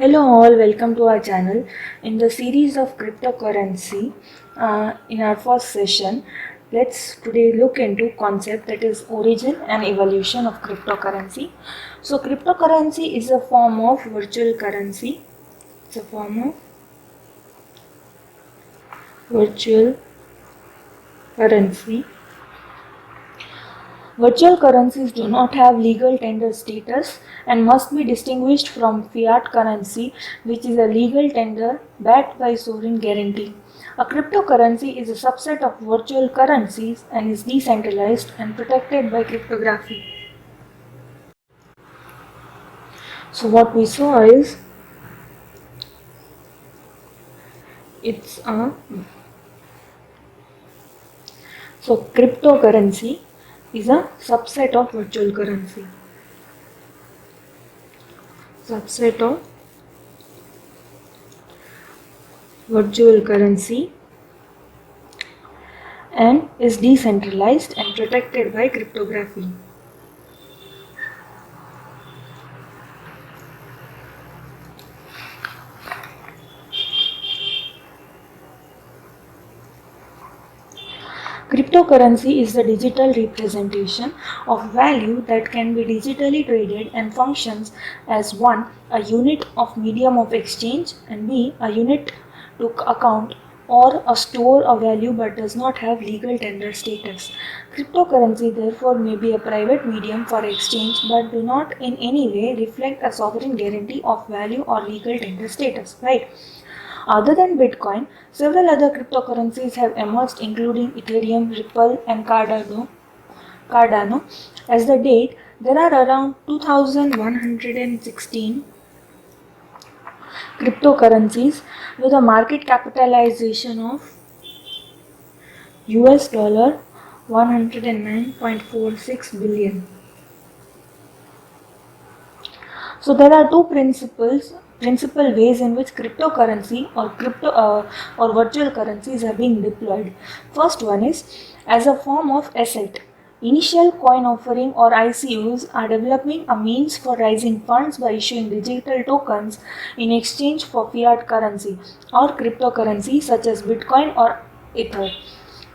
Hello all, welcome to our channel. In the series of cryptocurrency, in our first session, let's today look into concept that is origin and evolution of cryptocurrency. So cryptocurrency is a form of virtual currency. It's a form of virtual currency. Virtual currencies do not have legal tender status and must be distinguished from fiat currency, which is a legal tender backed by sovereign guarantee. A cryptocurrency is a subset of virtual currencies and is decentralized and protected by cryptography. So what we saw is cryptocurrency is a subset of virtual currency. Subset of virtual currency and is decentralized and protected by cryptography. Cryptocurrency is the digital representation of value that can be digitally traded and functions as one, a unit of medium of exchange, and b, a unit to account or a store of value but does not have legal tender status. Cryptocurrency therefore may be a private medium for exchange but do not in any way reflect a sovereign guarantee of value or legal tender status, right? Other than Bitcoin, several other cryptocurrencies have emerged, including Ethereum, Ripple, and Cardano. As the date, there are around 2,116 cryptocurrencies with a market capitalization of US dollar 109.46 billion. So there are two principal ways in which cryptocurrency or virtual currencies are being deployed. First one is as a form of asset. Initial coin offering or ICOs are developing a means for raising funds by issuing digital tokens in exchange for fiat currency or cryptocurrency such as Bitcoin or Ether.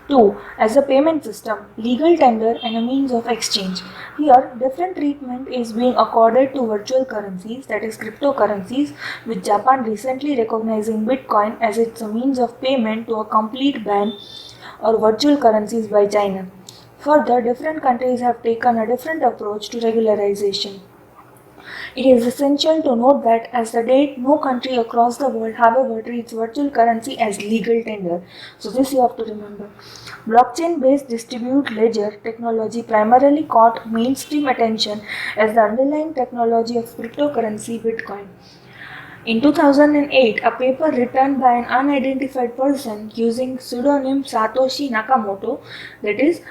2. As a payment system, legal tender and a means of exchange. Here, different treatment is being accorded to virtual currencies, that is cryptocurrencies, with Japan recently recognizing Bitcoin as its means of payment to a complete ban or virtual currencies by China. Further, different countries have taken a different approach to regularization. It is essential to note that as the date, no country across the world, however, treats virtual currency as legal tender. So this you have to remember. Blockchain-based distributed ledger technology primarily caught mainstream attention as the underlying technology of cryptocurrency Bitcoin. In 2008, a paper written by an unidentified person using pseudonym Satoshi Nakamoto, that is,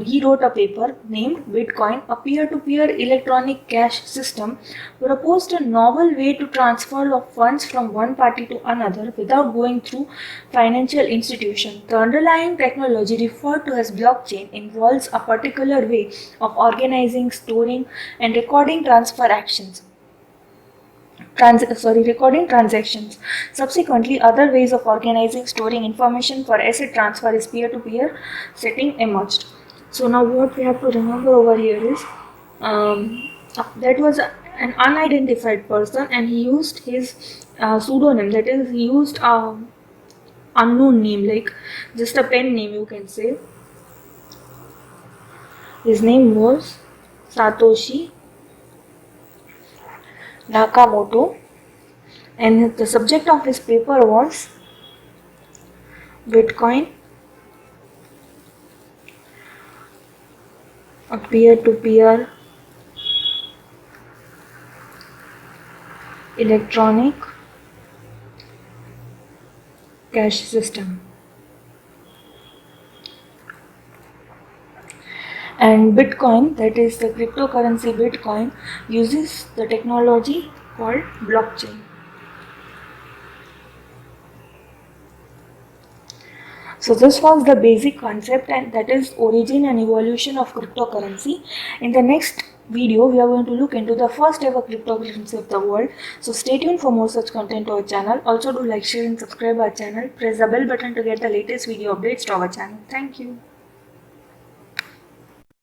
he wrote a paper named Bitcoin, a peer-to-peer electronic cash system, proposed a novel way to transfer of funds from one party to another without going through financial institution. The underlying technology referred to as blockchain involves a particular way of organizing, storing, and recording transfer actions. Recording transactions. Subsequently, other ways of organizing, storing information for asset transfer is peer-to-peer setting emerged. So now what we have to remember over here is that was an unidentified person and he used his pseudonym, that is he used a unknown name, like just a pen name you can say. His name was Satoshi Nakamoto, and the subject of his paper was Bitcoin, a peer-to-peer electronic cash system. And Bitcoin, that is the cryptocurrency Bitcoin, uses the technology called blockchain. So this was the basic concept, and that is origin and evolution of cryptocurrency. In the next video, we are going to look into the first ever cryptocurrency of the world. So stay tuned for more such content to our channel. Also do like, share and subscribe our channel. Press the bell button to get the latest video updates to our channel. Thank you.